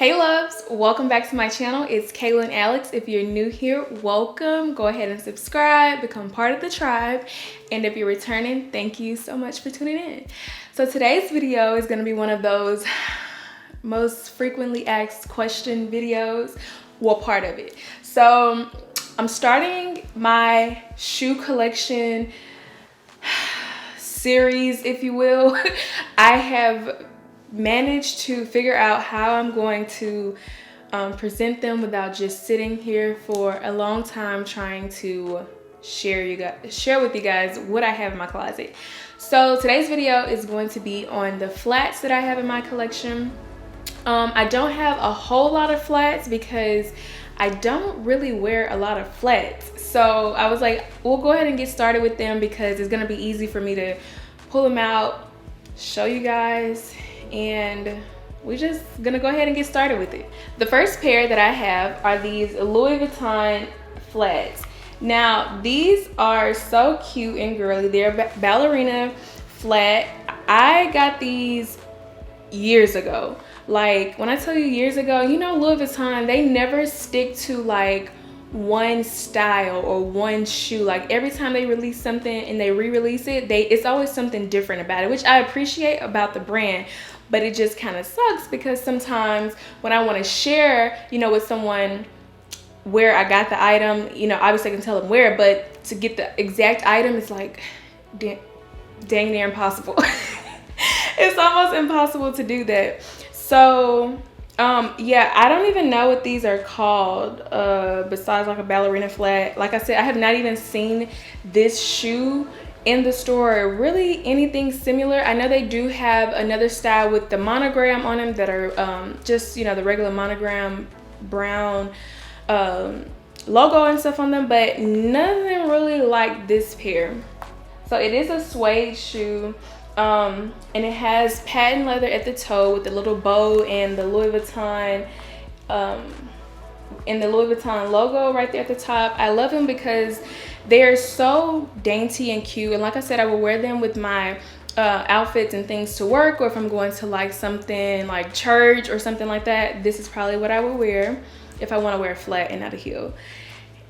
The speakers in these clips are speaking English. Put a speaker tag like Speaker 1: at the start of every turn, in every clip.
Speaker 1: Hey loves, welcome back to my channel. It's Kaylan Alex. If you're new here, welcome. Go ahead and subscribe, become part of the tribe. And if you're returning, thank you so much for tuning in. So today's video is gonna be one of those most frequently asked question videos. What part of it? So I'm starting my shoe collection series, if you will. I have managed to figure out how I'm going to present them without just sitting here for a long time trying to share with you guys what I have in my closet. So today's video is going to be on the flats that I have in my collection. I don't have a whole lot of flats because I don't really wear a lot of flats. So I was like, we'll go ahead and get started with them because it's gonna be easy for me to pull them out, show you guys, and we're just gonna go ahead and get started with it. The first pair that I have are these Louis Vuitton flats. Now these are so cute and girly. They're ballerina flat. I got these years ago. Like when I tell you years ago, you know, Louis Vuitton, they never stick to like one style or one shoe. Like every time they release something and they re-release it, it's always something different about it, which I appreciate about the brand. But it just kind of sucks because sometimes when I want to share, you know, with someone where I got the item, you know, obviously I can tell them where, but to get the exact item, it's like dang near impossible. It's almost impossible to do that. So yeah, I don't even know what these are called besides like a ballerina flat. Like I said, I have not even seen this shoe in the store or really anything similar. I know they do have another style with the monogram on them that are just, you know, the regular monogram brown logo and stuff on them, but nothing really like this pair. So it is a suede shoe. And it has patent leather at the toe with the little bow and the Louis Vuitton logo right there at the top. I love them because they are so dainty and cute, and like I said, I will wear them with my outfits and things to work, or if I'm going to like something like church or something like that, this is probably what I would wear if I want to wear a flat and not a heel.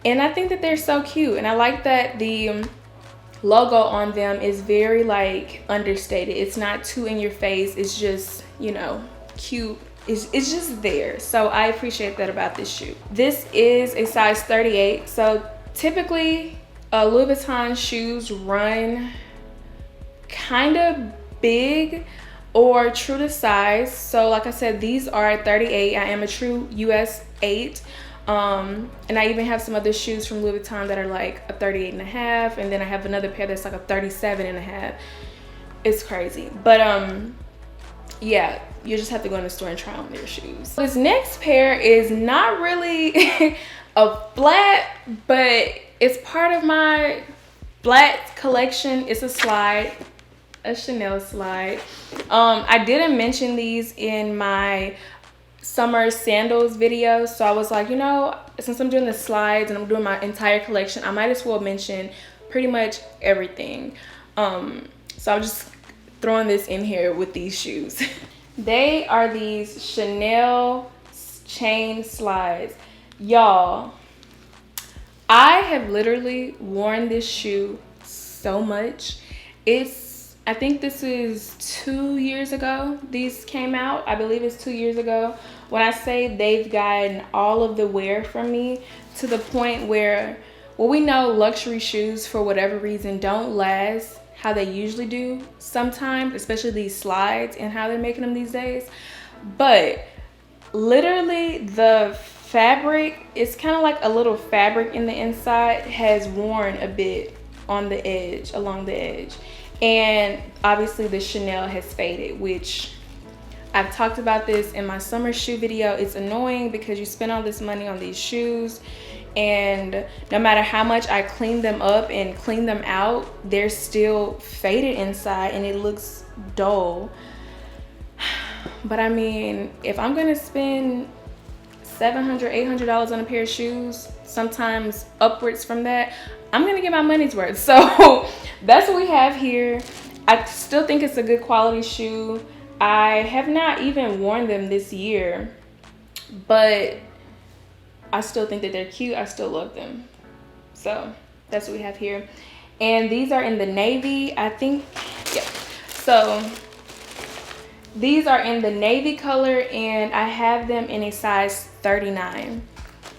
Speaker 1: And I think that they're so cute, and I like that the logo on them is very like understated. It's not too in your face. It's just, you know, cute. It's just there. So I appreciate that about this shoe. This is a size 38. So typically Louis Vuitton shoes run kind of big or true to size. So like I said, these are 38. I am a true US 8. And I even have some other shoes from Louis Vuitton that are like a 38 and a half, and then I have another pair that's like a 37 and a half. It's crazy. But yeah, you just have to go in the store and try on their shoes. This next pair is not really a flat, but it's part of my flat collection. It's a slide, a Chanel slide. I didn't mention these in my summer sandals video, so I was like, you know, since I'm doing the slides and I'm doing my entire collection, I might as well mention pretty much everything. So I'm just throwing this in here with these shoes. They are these Chanel chain slides. Y'all, I have literally worn this shoe so much. I think this is 2 years ago these came out. I believe it's 2 years ago. When I say they've gotten all of the wear from me to the point where, well, we know luxury shoes for whatever reason don't last how they usually do sometimes, especially these slides and how they're making them these days. But literally the fabric, it's kind of like a little fabric in the inside, has worn a bit on the edge, along the edge. And obviously the Chanel has faded, which I've talked about this in my summer shoe video. It's annoying because you spend all this money on these shoes, and no matter how much I clean them up and clean them out, they're still faded inside and it looks dull. But I mean, if I'm gonna spend $700, $800 on a pair of shoes, sometimes upwards from that, I'm gonna get my money's worth. So that's what we have here. I still think it's a good quality shoe. I have not even worn them this year. but I still think that they're cute. I still love them. So that's what we have here. And these are in the navy, I think. Yeah. So these are in the navy color, and I have them in a size 39.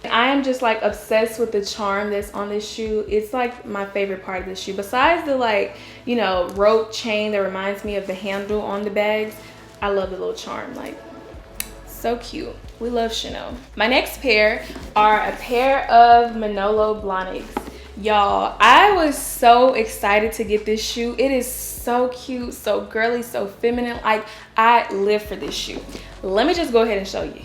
Speaker 1: I am just like obsessed with the charm that's on this shoe. It's like my favorite part of the shoe. Besides the like, you know, rope chain that reminds me of the handle on the bags, I love the little charm. Like, so cute. We love Chanel. My next pair are a pair of Manolo Blahniks. Y'all, I was so excited to get this shoe. It is so cute, so girly, so feminine. Like, I live for this shoe. Let me just go ahead and show you.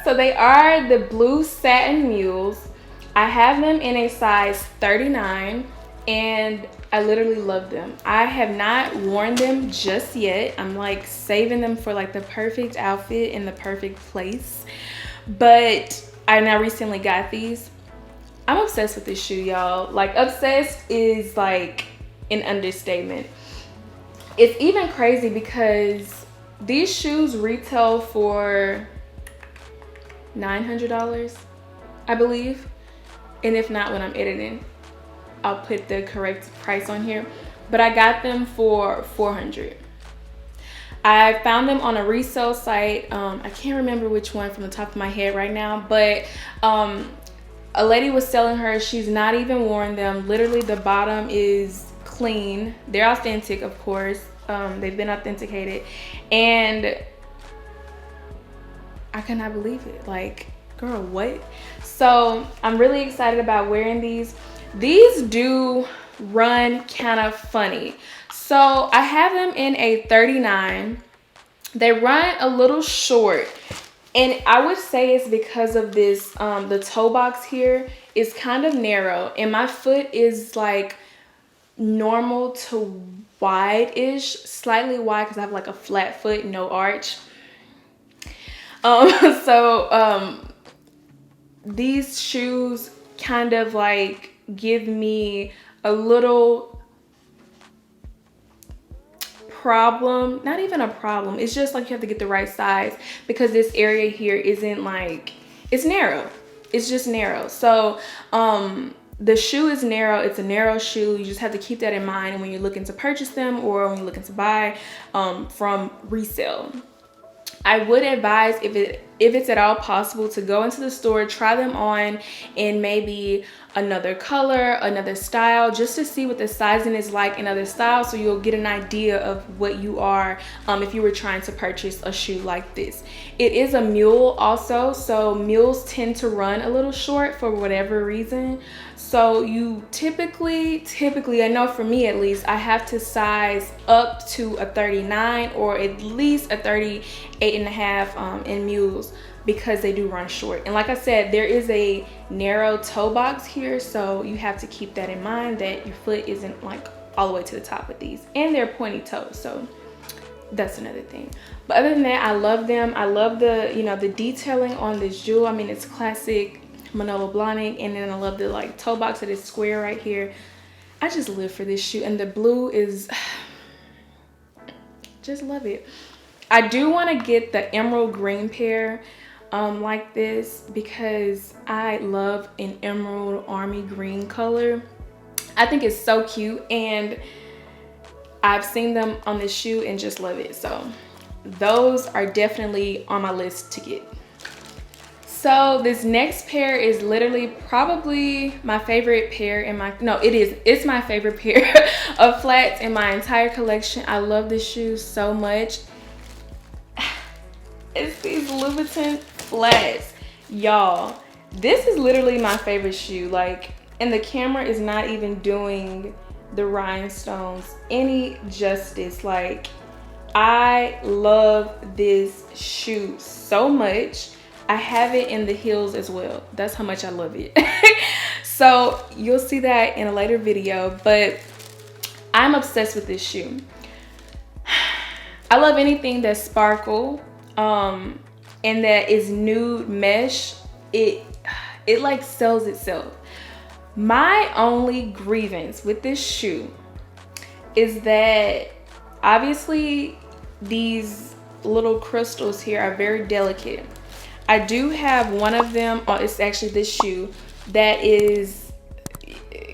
Speaker 1: So they are the blue satin mules. I have them in a size 39, and I literally love them. I have not worn them just yet. I'm like saving them for like the perfect outfit in the perfect place. But I now recently got these. I'm obsessed with this shoe, y'all. Like, obsessed is like an understatement. It's even crazy because these shoes retail for $900, I believe. And if not, when I'm editing, I'll put the correct price on here. But I got them for $400. I found them on a resale site. I can't remember which one from the top of my head right now, but a lady was selling her. She's not even worn them. Literally, the bottom is clean. They're authentic, of course. They've been authenticated, and I cannot believe it. Like, girl, what? So I'm really excited about wearing these. These do run kind of funny. So I have them in a 39. They run a little short, and I would say it's because of this, the toe box here is kind of narrow, and my foot is like normal to wide-ish, slightly wide because I have like a flat foot, no arch. These shoes kind of like give me a little problem. Not even a problem. It's just like you have to get the right size because this area here isn't like, it's narrow. It's just narrow. So the shoe is narrow. It's a narrow shoe. You just have to keep that in mind when you're looking to purchase them or when you're looking to buy from resale. I would advise, if it's at all possible, to go into the store, try them on in maybe another color, another style, just to see what the sizing is like in other styles, so you'll get an idea of what you are if you were trying to purchase a shoe like this. It is a mule also, so mules tend to run a little short for whatever reason. So you typically, I know for me at least, I have to size up to a 39 or at least a 38 and a half in mules, because they do run short. And like I said, there is a narrow toe box here, so you have to keep that in mind, that your foot isn't like all the way to the top with these. And they're pointy toes, so that's another thing. But other than that, I love them. I love the, you know, the detailing on this jewel. I mean, it's classic Manolo Blahnik, and then I love the like toe box that is square right here. I just live for this shoe, and the blue is just love it. I do want to get the emerald green pair like this, because I love an emerald army green color. I think it's so cute, and I've seen them on this shoe and just love it. So those are definitely on my list to get. So this next pair is literally probably my favorite pair in my, no, it's my favorite pair of flats in my entire collection. I love this shoe so much. It's these Louboutin flats. Y'all, this is literally my favorite shoe. Like, and the camera is not even doing the rhinestones any justice. Like, I love this shoe so much. I have it in the heels as well. That's how much I love it. So you'll see that in a later video, but I'm obsessed with this shoe. I love anything that's sparkle and that is nude mesh. It like sells itself. My only grievance with this shoe is that obviously these little crystals here are very delicate. I do have one of them, it's actually this shoe that is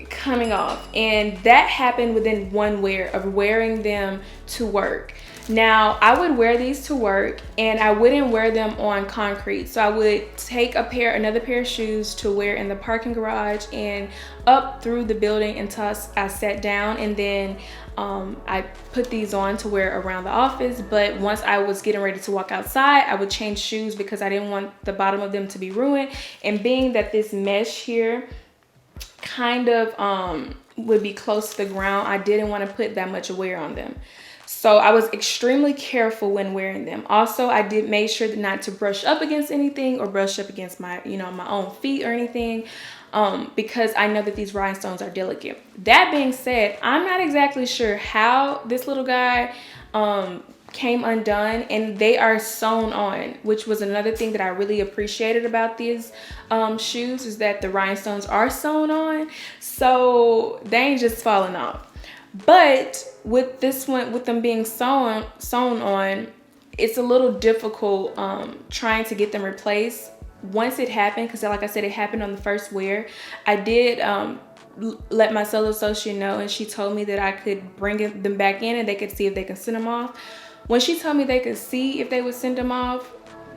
Speaker 1: coming off, and that happened within one wear of wearing them to work. Now, I would wear these to work and I wouldn't wear them on concrete. So I would take another pair of shoes to wear in the parking garage and up through the building until I sat down, and then I put these on to wear around the office. But once I was getting ready to walk outside, I would change shoes because I didn't want the bottom of them to be ruined. And being that this mesh here kind of would be close to the ground, I didn't want to put that much wear on them. So I was extremely careful when wearing them. Also, I did make sure not to brush up against anything or brush up against my, my own feet or anything, because I know that these rhinestones are delicate. That being said, I'm not exactly sure how this little guy came undone, and they are sewn on, which was another thing that I really appreciated about these shoes, is that the rhinestones are sewn on, so they ain't just falling off. But with this one, with them being sewn on, it's a little difficult trying to get them replaced once it happened, because like I said, it happened on the first wear. I did let my sales associate know, and she told me that I could bring them back in and they could see if they can send them off. When she told me they could see if they would send them off,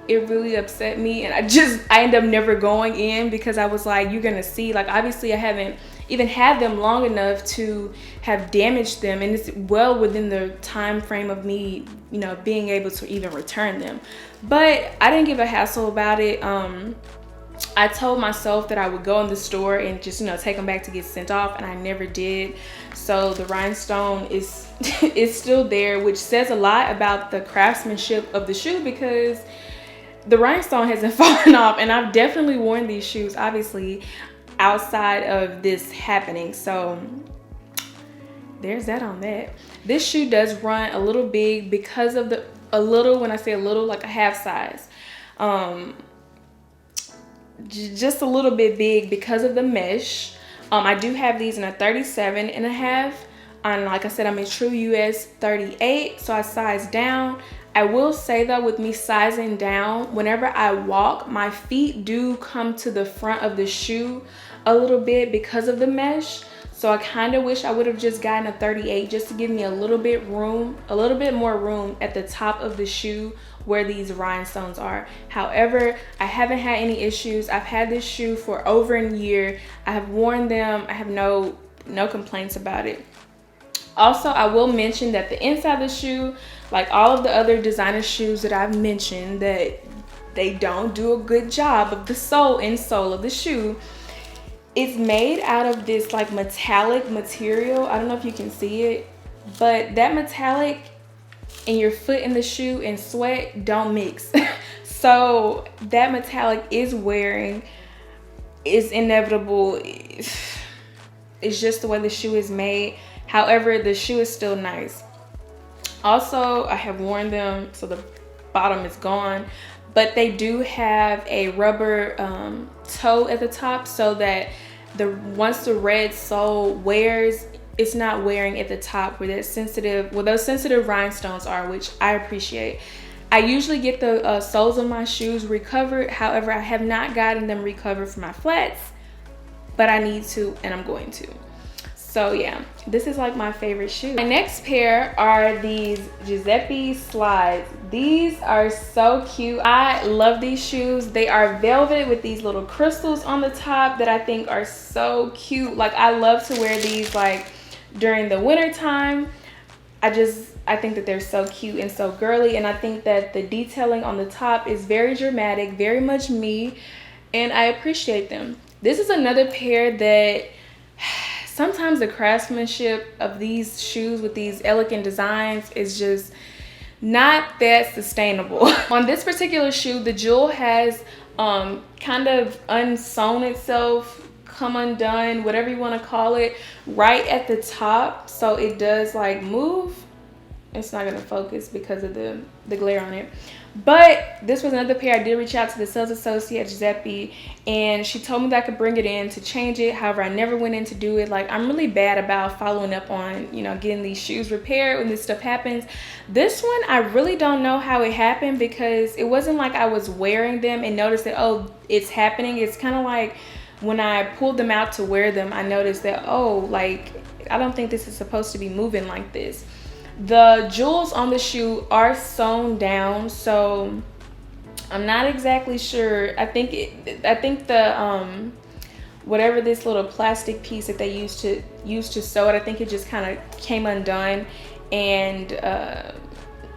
Speaker 1: it really upset me, and I ended up never going in, because I was like, you're gonna see, like, obviously I haven't even had them long enough to have damaged them, and it's well within the time frame of me, being able to even return them. But I didn't give a hassle about it. I told myself that I would go in the store and just take them back to get sent off, and I never did. So the rhinestone is is still there, which says a lot about the craftsmanship of the shoe, because the rhinestone hasn't fallen off, and I've definitely worn these shoes, obviously, outside of this happening. So there's that on that. This shoe does run a little big because of when I say a little, like a half size, just a little bit big because of the mesh. I do have these in a 37.5, and like I said, I'm in true US 38, so I size down. I will say though, with me sizing down, whenever I walk, my feet do come to the front of the shoe a little bit because of the mesh. So I kind of wish I would have just gotten a 38 just to give me a little bit more room at the top of the shoe where these rhinestones are. However, I haven't had any issues. I've had this shoe for over a year. I have worn them. I have no complaints about it. Also, I will mention that the inside of the shoe, like all of the other designer shoes that I've mentioned, that they don't do a good job of the insole of the shoe. It's made out of this like metallic material. I don't know if you can see it, but that metallic and your foot in the shoe and sweat don't mix. So that metallic is wearing, is inevitable. It's just the way the shoe is made. However, the shoe is still nice. Also, I have worn them, so the bottom is gone, but they do have a rubber toe at the top, so that once the red sole wears, it's not wearing at the top where those sensitive rhinestones are, which I appreciate. I usually get the soles of my shoes recovered. However, I have not gotten them recovered for my flats, but I need to, and I'm going to. So yeah, this is like my favorite shoe. My next pair are these Giuseppe slides. These are so cute. I love these shoes. They are velvet with these little crystals on the top that I think are so cute. Like, I love to wear these like during the winter time. I think that they're so cute and so girly, and I think that the detailing on the top is very dramatic, very much me, and I appreciate them. This is another pair that sometimes the craftsmanship of these shoes with these elegant designs is just not that sustainable. On this particular shoe, the jewel has kind of unsewn itself, come undone, whatever you want to call it, right at the top. So it does like move. It's not going to focus because of the glare on it. But this was another pair. I did reach out to the sales associate, Giuseppe, and she told me that I could bring it in to change it. However, I never went in to do it. Like, I'm really bad about following up on, you know, getting these shoes repaired when this stuff happens. This one, I really don't know how it happened, because it wasn't like I was wearing them and noticed that, oh, it's happening. It's kind of like when I pulled them out to wear them, I noticed that, oh, like, I don't think this is supposed to be moving like this. The jewels on the shoe are sewn down, so I'm not exactly sure. I think the whatever this little plastic piece that they used to sew it, I think it just kind of came undone, and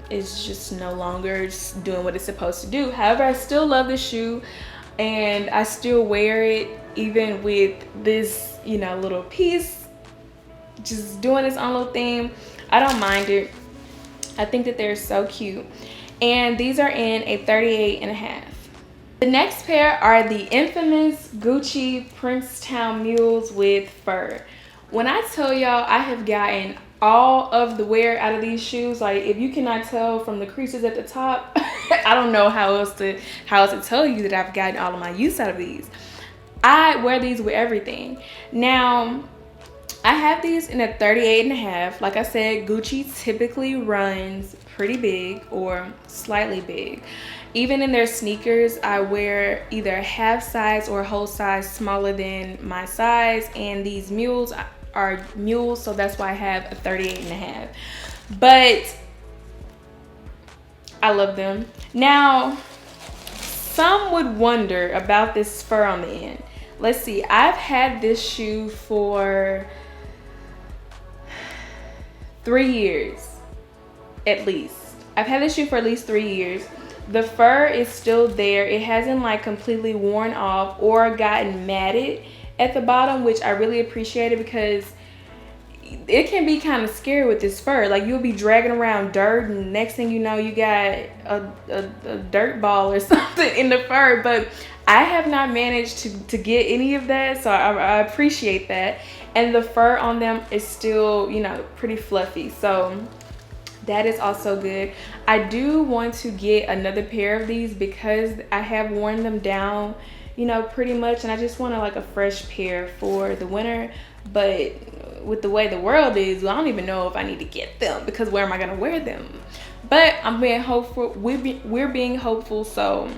Speaker 1: it's just no longer doing what it's supposed to do. However, I still love the shoe, and I still wear it even with this, you know, little piece just doing its own little thing. I don't mind it. I think that they're so cute. And these are in a 38.5. The next pair are the infamous Gucci Princetown mules with fur. When I tell y'all, I have gotten all of the wear out of these shoes. Like, if you cannot tell from the creases at the top, I don't know how else to tell you that I've gotten all of my use out of these. I wear these with everything. Now, I have these in a 38.5. Like I said, Gucci typically runs pretty big or slightly big. Even in their sneakers, I wear either half size or whole size smaller than my size. And these mules are mules, so that's why I have a 38.5. But I love them. Now, some would wonder about this fur on the end. Let's see, I've had this shoe for 3 years, at least. I've had this shoe for at least 3 years. The fur is still there. It hasn't like completely worn off or gotten matted at the bottom, which I really appreciated, because it can be kind of scary with this fur. Like, you'll be dragging around dirt, and next thing you know, you got a dirt ball or something in the fur. But I have not managed to get any of that, so I appreciate that. And the fur on them is still, you know, pretty fluffy, so that is also good. I do want to get another pair of these because I have worn them down, you know, pretty much, and I just want like a fresh pair for the winter. But with the way the world is, well, I don't even know if I need to get them, because where am I gonna wear them? But I'm being hopeful. We're being hopeful, so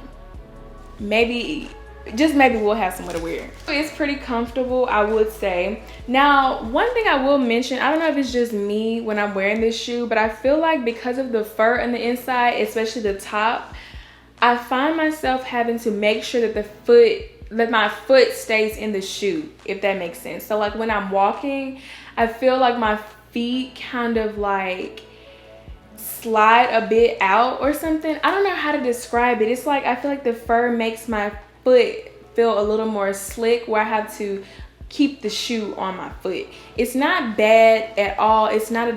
Speaker 1: maybe, just maybe, we'll have somewhere to wear. It's pretty comfortable, I would say. Now, one thing I will mention, I don't know if it's just me when I'm wearing this shoe, but I feel like because of the fur on the inside, especially the top, I find myself having to make sure that my foot stays in the shoe, if that makes sense. So like when I'm walking, I feel like my feet kind of like slide a bit out or something. I don't know how to describe it. It's like I feel like the fur makes my foot feel a little more slick, where I have to keep the shoe on my foot. It's not bad at all. It's not a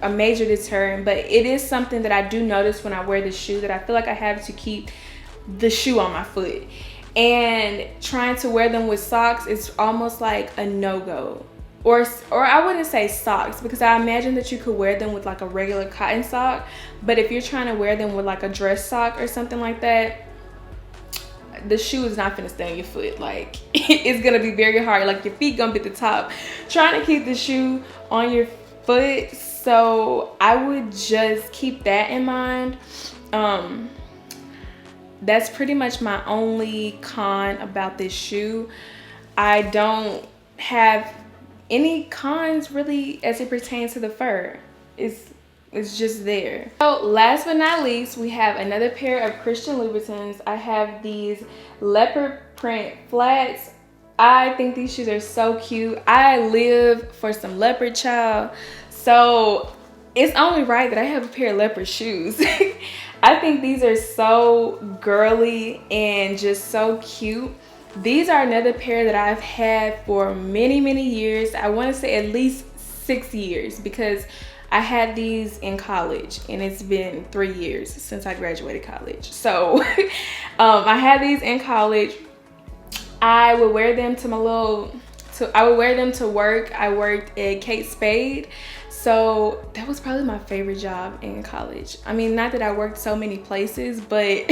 Speaker 1: major deterrent, but it is something that I do notice when I wear the shoe, that I feel like I have to keep the shoe on my foot. And trying to wear them with socks is almost like a no-go. Or I wouldn't say socks, because I imagine that you could wear them with like a regular cotton sock, but if you're trying to wear them with like a dress sock or something like that, the shoe is not gonna stay on your foot. Like, it's gonna be very hard. Like, your feet gonna be at the top trying to keep the shoe on your foot. So I would just keep that in mind. That's pretty much my only con about this shoe. I don't have any cons really as it pertains to the fur. It's just there. So last but not least, we have another pair of Christian Louboutins. I have these leopard print flats. I think these shoes are so cute. I live for some leopard, child. So it's only right that I have a pair of leopard shoes. I think these are so girly and just so cute. These are another pair that I've had for many, many years. I want to say at least 6 years, because I had these in college, and it's been 3 years since I graduated college. So I had these in college. I would wear them to I would wear them to work. I worked at Kate Spade, So that was probably my favorite job in college. I mean, not that I worked so many places, but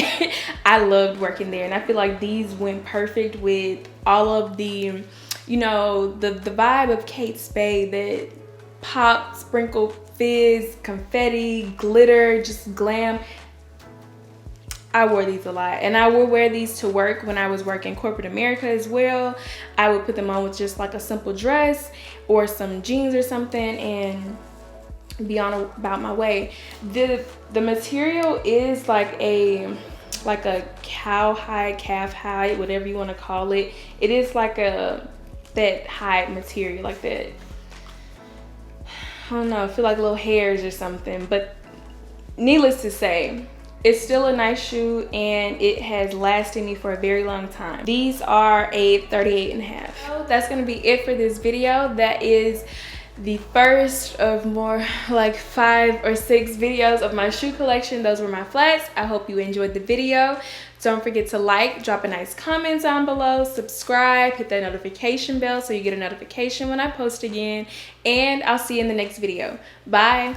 Speaker 1: I loved working there. And I feel like these went perfect with all of the, you know, the vibe of Kate Spade, that pop, sprinkle, fizz, confetti, glitter, just glam. I wore these a lot, and I would wear these to work when I was working corporate America as well. I would put them on with just like a simple dress or some jeans or something and be on about my way. The material is like a cowhide, calf hide, whatever you want to call it. It is like that hide material, like that. I don't know, I feel like little hairs or something, but needless to say, it's still a nice shoe and it has lasted me for a very long time. These are a 38.5. So that's gonna be it for this video. That is the first of more like 5 or 6 videos of my shoe collection. Those were my flats. I hope you enjoyed the video. Don't forget to like, drop a nice comment down below, subscribe, hit that notification bell so you get a notification when I post again, and I'll see you in the next video. Bye.